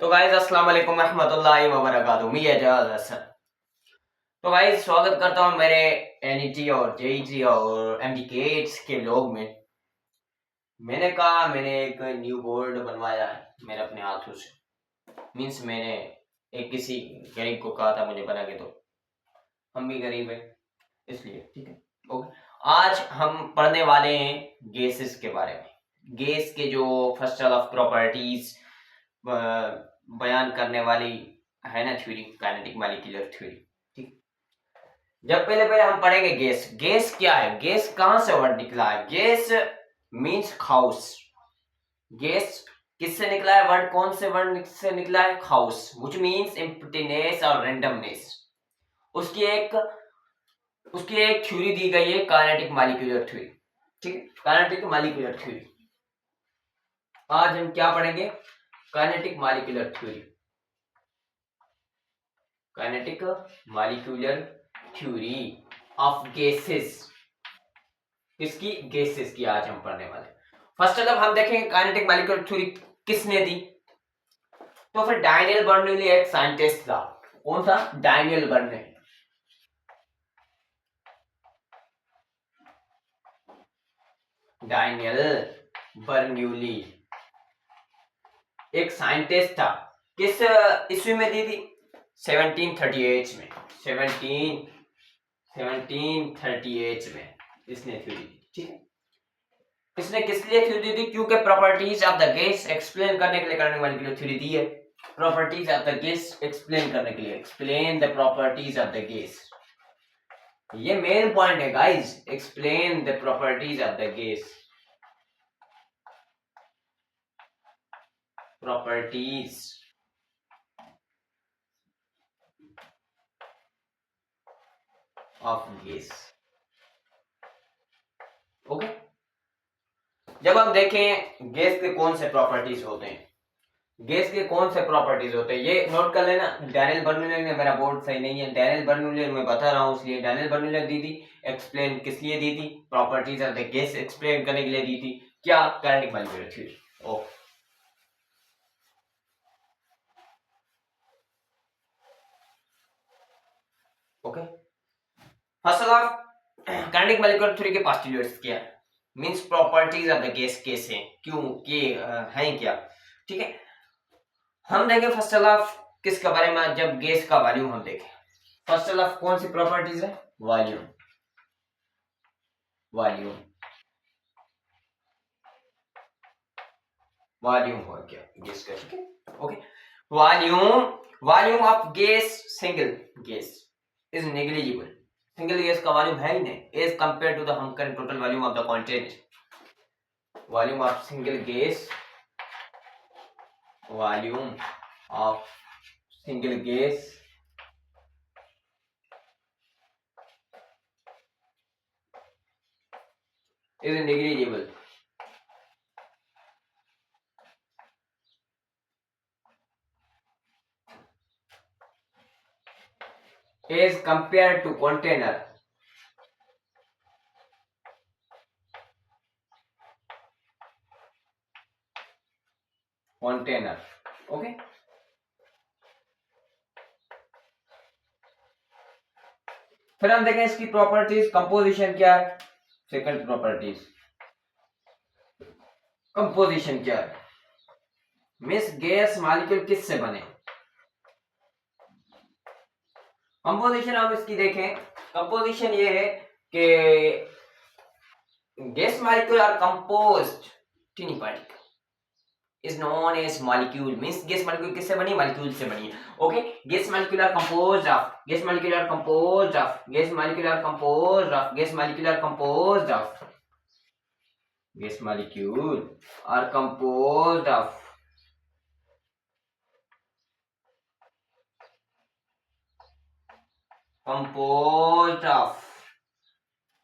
तो गाइज अस्सलाम वालेकुम रहमतुल्लाहि व बरकातुहू। मैं एजाज हसन। तो गाइज स्वागत करता हूँ मेरे एनईटी और जेईटी और एमडीकेट्स के व्लॉग में। मैंने कहा मैंने एक न्यू बोर्ड बनवाया है मेरे अपने हाथों से। मीन्स मैंने एक किसी गरीब को कहा था मुझे बना के दो। हम भी गरीब हैं इसलिए ठीक है। ओके, आज हम पढ़ने वाले हैं गैसेस के बारे में। गैस के जो फर्स्ट ऑफ प्रॉपर्टीज बयान करने वाली है ना थ्योरी, काइनेटिक मॉलिक्यूलर थ्योरी। ठीक, जब पहले हम पढ़ेंगे गैस। गैस क्या है? गैस कहां से वर्ड निकला है? Gas means house. गैस किससे निकला है वर्ड? कौन से वर्ड से निकला है? हाउस, व्हिच मींस एम्प्टीनेस और रैंडमनेस। उसकी एक थ्योरी दी गई है, काइनेटिक मॉलिक्यूलर थ्योरी। ठीक है, काइनेटिक मॉलिक्यूलर थ्योरी। आज हम क्या पढ़ेंगे? Kinetic molecular theory. Kinetic molecular theory of gases. किसकी? गैसेस की आज हम पढ़ने वाले। फर्स्ट ऑफ हम देखेंगे काइनेटिक मॉलिक्यूलर थ्योरी किसने दी। तो फिर डैनियल बर्नौली एक साइंटिस्ट था। कौन था? Daniel Bernoulli. डैनियल बर्नौली एक साइंटिस्ट था। किस ईस्वी में दी थी? 1738 में। 1738 में इसने थ्योरी दी। ठीक है, इसने किस लिए थ्योरी दी? क्योंकि properties of the gas explain करने के लिए काइनेटिक मॉलिक्यूलर थ्योरी दी है। Properties of the gas explain करने के लिए, explain the properties of the gas. ये मेन पॉइंट है guys, explain the properties of the gas. Properties of gas. Okay, जब हम देखें गैस के कौन से प्रॉपर्टीज होते हैं, गैस के कौन से प्रॉपर्टीज होते हैं, ये नोट कर लेना। डैनियल बर्नौली ने, मेरा बोर्ड सही नहीं है, डैनियल बर्नौली मैं बता रहा हूँ इसलिए डैनियल बर्नौली दी थी। एक्सप्लेन किस लिए दी थी? Properties of the gas explain करने के लिए दी थी। क्या? Kinetic molecular theory. Okay, okay. First of kinetic molecular theory के पोस्टुलेट्स क्या है? Means properties of the gas कैसे हैं, क्यों, ये हैं क्या? ठीक है, हम देखें फर्स्ट ऑफ किसके बारे में। जब गैस का वॉल्यूम हम देखें, फर्स्ट ऑफ कौन सी प्रॉपर्टीज है? वॉल्यूम। वॉल्यूम, वॉल्यूम हो गया गैस का। ठीक है, okay. Volume, volume of gas, single gas is negligible. Single gas का वॉल्यूम है ही नहीं एज कंपेयर टू द हम current total volume of the container. Volume of single gas, volume of single gas is negligible as compare to container. Container, okay. फिर हम देखें इसकी properties. Composition क्या है? सेकंड प्रॉपर्टीज, कंपोजिशन क्या है? Miss gas molecule किससे बने? कंपोजिशन हम इसकी देखें। कंपोजिशन ये है कि gas molecule are composed tiny particle is known as molecule। means gas molecule किससे बनी? molecule से बनी है। Okay, gas molecule are composed of, gas molecule are composed of, gas molecule are composed of, gas molecule are composed of, gas molecule are composed of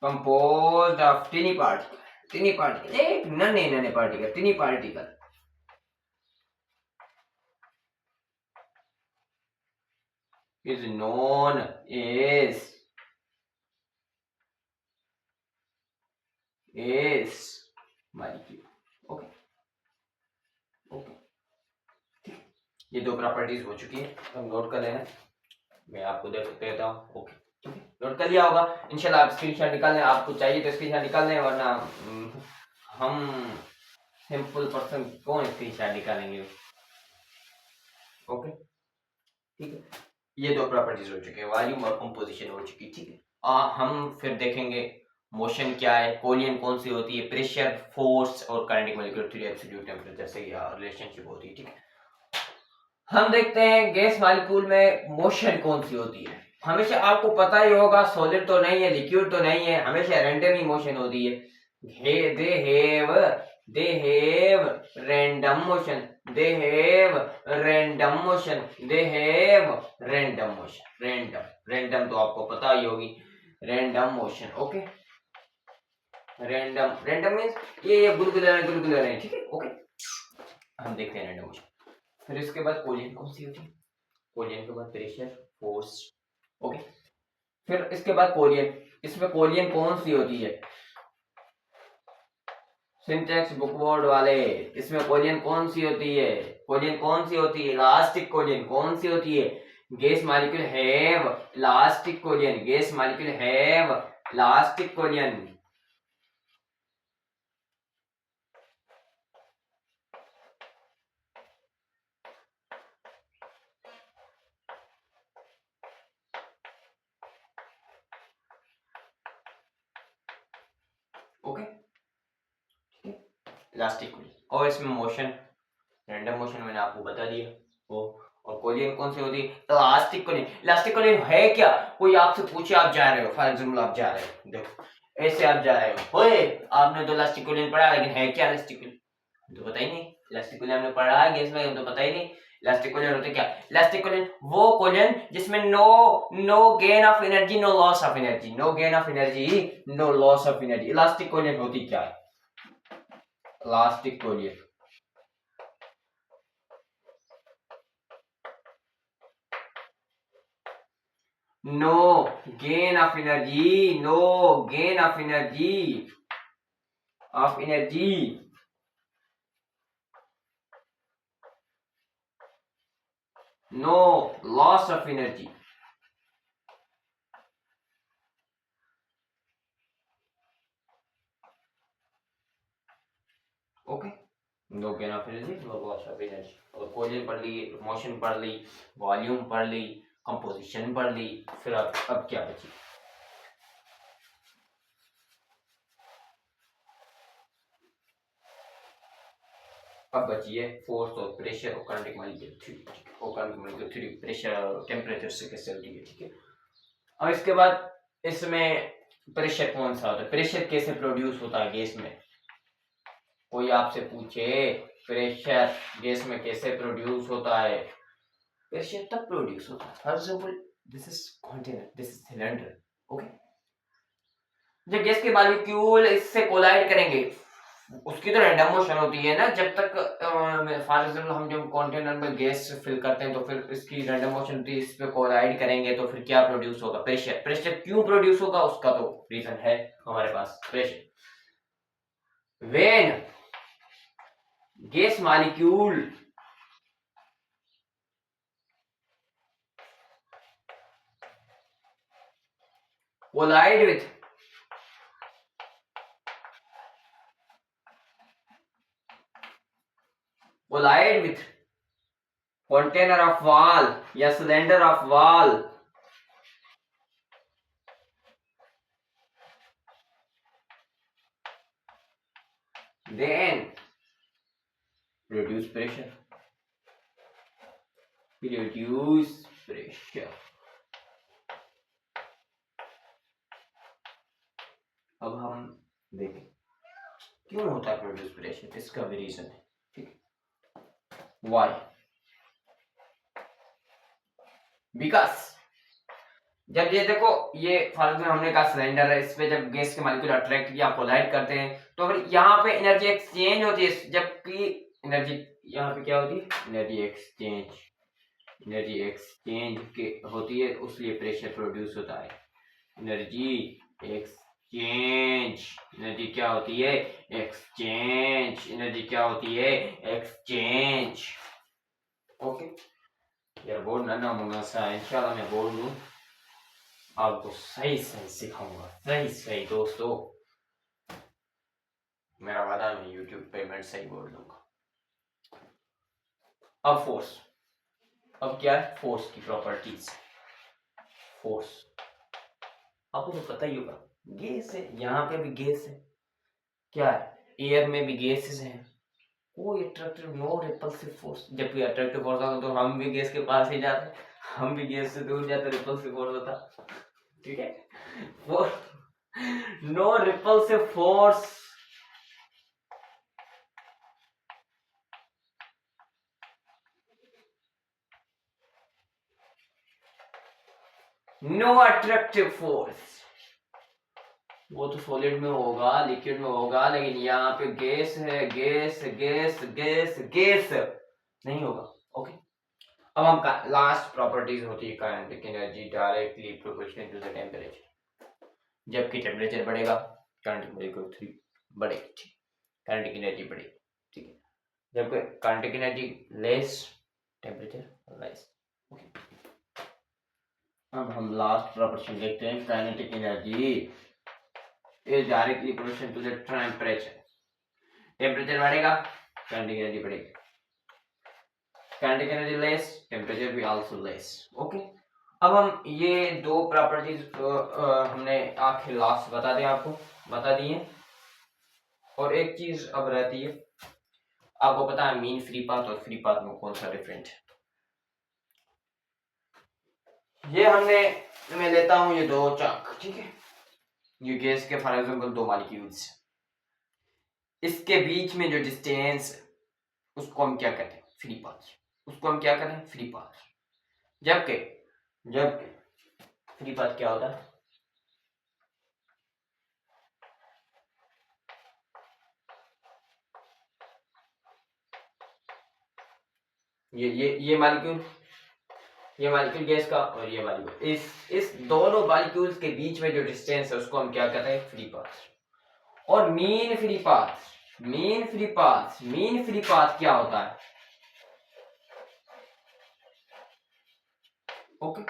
composed of tiny particle, tiny particle, एक नन्हे नन्हे particle, tiny particle is known as molecule। Okay, okay, ये दो properties हो चुकी है, तो हम नोट कर लेना। मैं आपको देता हूँ। ओके, ठीक है, नोट कर लिया होगा इंशाल्लाह। आप स्क्रीनशॉट निकाल लें, आपको चाहिए तो स्क्रीनशॉट निकाल लें, वरना हम सिंपल पर्सन कौन स्क्रीनशॉट निकालेंगे। ओके, ठीक है, ये दो प्रॉपर्टीज हो चुकी है, वॉल्यूम और कंपोजिशन हो चुकी, ठीक है। हम फिर देखेंगे मोशन क्या है, कोलियन कौन सी होती है, प्रेशर, फोर्स और kinetic molecular theory, absolute temperature से रिलेशनशिप होती है, ठीक है। हम देखते हैं गैस मॉलिक्यूल में मोशन कौन सी होती है। हमेशा आपको पता ही होगा, सॉलिड तो नहीं है, लिक्विड तो नहीं है, हमेशा रैंडम ही मोशन होती है। They have random motion, they have random motion, they have random motion. Random तो आपको पता ही होगी, random motion. Okay, random means ये गुलगुला है, ठीक है। ओके, हम देखते हैं रैंडम मोशन। फिर इसके बाद कोलियन कौन सी होती है, कोलियन के बाद प्रेशर, फोर्स। ओके, फिर इसके बाद कोलियन, इसमें कोलियन कौन सी होती है, सिंटैक्स बुकवर्ड वाले, इसमें कोलियन कौन सी होती है, कोलियन कौन सी होती है, इलास्टिक कोलियन कौन सी होती है, gas molecule have elastic collision, gas molecule have elastic collision. Okay, elastic collision, और इसमें मोशन, रैंडम मोशन मैंने आपको बता दिया वो। और कोलियन कौन सी होती है, इलास्टिक कोलियन। इलास्टिक कोलियन है क्या, कोई आपसे पूछे, आप जा रहे हो, फॉर एग्जांपल आप जा रहे हो, देखो ऐसे आप जा रहे हो, ओए आपने तो इलास्टिक कोलियन पढ़ा, लेकिन है क्या इलास्टिक कोलियन, तो पता ही नहीं। इलास्टिक कोलियन हमने पढ़ा है गैस में, तो पता ही नहीं इलास्टिक कोलियन होते क्या। इलास्टिक कोलियन वो कोलियन जिसमें no gain of energy, no loss of energy, no gain of energy, no loss of energy. Elastic collision होती क्या है, elastic collision no gain of energy, no gain of energy, no loss of energy. Okay, no gain of energy, no loss of energy. और कोलियन पढ़ ली, motion पढ़ ली, volume पढ़ ली, composition पढ़ ली, फिर अब क्या बची, अब बची है फोर्स और प्रेशर और काइनेटिक मॉलिक्यूलर थ्योरी, और काइनेटिक मॉलिक्यूलर थ्योरी प्रेशर और टेम्परेचर से कैसे होती है, ठीक है। और इसके बाद इसमें प्रेशर कौन सा होता है, प्रेशर कैसे प्रोड्यूस होता है गैस में, कोई आपसे पूछे प्रेशर गैस में कैसे प्रोड्यूस होता है, प्रेशर तब प्रोड्यूस होता है, for example this is container, this is cylinder. Okay, जब गैस के मॉलिक्यूल इससे कोलाइड करेंगे, उसकी तो रैंडम मोशन होती है ना, जब तक फॉर एग्जांपल हम जब कंटेनर में गैस फिल करते हैं तो फिर इसकी रैंडम मोशन होती है, इस पे कोलाइड करेंगे तो फिर क्या प्रोड्यूस होगा, प्रेशर। प्रेशर क्यों प्रोड्यूस होगा, उसका तो रीजन है हमारे पास, pressure. When gas molecule collide with container of wall या cylinder of wall, then reduce pressure, अब हम देखें क्यों होता है प्रोड्यूस प्रेशर, इसका भी रीजन है, ठीक है। वाई, बिकॉज जब ये देखो, ये फालतू में हमने कहा सिलेंडर है, इस पे जब गैस के मॉलिक्यूल अट्रैक्ट या कोलाइड करते हैं तो फिर यहाँ पे एनर्जी एक्सचेंज होती है, जबकि एनर्जी यहाँ पे क्या होती है, एनर्जी एक्सचेंज के होती है, उसलिए प्रेशर प्रोड्यूस होता है। एनर्जी एक्सचेंज, एनर्जी क्या होती है, एक्सचेंज, एनर्जी क्या होती है, एक्सचेंज। ओके यार, बोर्ड ना मुंगा सा इंशाल्लाह मैं बोर्ड लूँ, आपको सही सही सिखाऊंगा, सही सही दोस्तों, मेरा वादा है, यूट्यूब पेमेंट सही बोर्ड लूंगा। अब फोर्स, अब क्या है फोर्स की प्रॉपर्टीज। फोर्स आपको तो पता ही होगा, गैस है, यहाँ पे भी गैस है, क्या है एयर में भी गैसेस हैं, कोई अट्रैक्टिव नो रिपल्सिव फोर्स। जबकि अट्रैक्टिव फोर्स होता तो हम भी गैस के पास ही जाते, हम भी गैस से दूर जाते, रिपल्सिव फोर्स होता, ठीक है। वो no repulsive force, no attractive force. वो तो सॉलिड में होगा, लिक्विड में होगा, लेकिन यहाँ पे गैस है, गैस गैस गैस गैस नहीं होगा। ओके, अब हम लास्ट प्रॉपर्टीज होती है kinetic energy directly proportional to the temperature. जबकि टेम्परेचर बढ़ेगा काइनेटिक एनर्जी बढ़ेगी, काइनेटिक एनर्जी बढ़ेगी, ठीक है। जबकि kinetic energy less, temperature less. Okay, अब हम लास्ट प्रॉपर्टी देखते हैं, kinetic energy is directly proportional to the temperature. Temperature बढ़ेगा, काइनेटिक एनर्जी बढ़ेगी, काइनेटिक एनर्जी लेस, टेम्परेचर भी आल्सो लेस। ओके, अब हम ये दो प्रॉपर्टीज हमने आखिर लास्ट बता दिया, आपको बता दिए। और एक चीज अब रहती है, आपको पता है मीन फ्री पाथ और फ्री पाथ में कौन सा डिफरेंट है। ये हमने, मैं लेता हूं ये दो चंक, ठीक है, ये गैस के फॉर एग्जांपल दो मॉलिक्यूल्स, इसके बीच में जो डिस्टेंस, उसको हम क्या कहते हैं फ्री पाथ, उसको हम क्या कहते हैं फ्री पाथ। जबकि जबकि फ्री पाथ क्या होता है, ये मॉलिक्यूल, ये मॉलिक्यूल गैस का और ये मॉलिक्यूल, इस दोनों मॉलिक्यूल्स के बीच में जो डिस्टेंस है उसको हम क्या कहते हैं फ्री पाथ। और mean free path, mean free path, mean free path क्या होता है, ओके,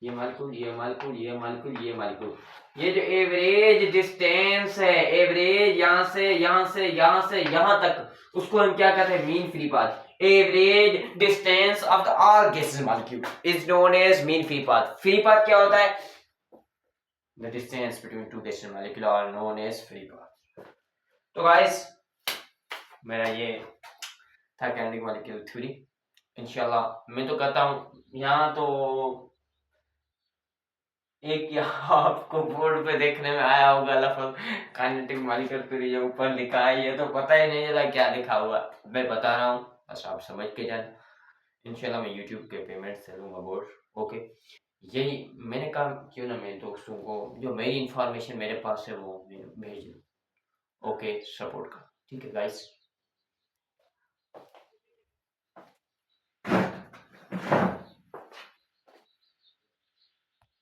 ये मॉलिक्यूल, ये मॉलिक्यूल, ये मॉलिक्यूल, ये मॉलिक्यूल, ये जो एवरेज डिस्टेंस है, एवरेज यहां से यहां से यहां से यहां तक, उसको हम क्या कहते हैं mean free path. Average distance of the all gases molecule is known as mean free path. Free path क्या होता है, the distance between two gases molecule are known as free path. तो गाइस, मेरा ये था काइनेटिक मॉलिक्यूल थ्योरी। इंशाल्लाह मैं तो कहता हूँ यहाँ तो एक यहाँ आपको बोर्ड पे देखने में आया होगा लफज काइनेटिक मॉलिक्यूल थ्योरी, जो ऊपर लिखा है ये तो पता ही नहीं चला क्या लिखा हुआ, मैं बता रहा हूँ, बस आप समझ के जाना। इंशाल्लाह मैं यूट्यूब के पेमेंट से लूंगा बोर्ड। ओके, यही मैंने कहा क्यों ना मैं दोस्तों को जो मेरी इंफॉर्मेशन मेरे पास है वो भेज दूँ। ओके, सपोर्ट का, ठीक है गाइस।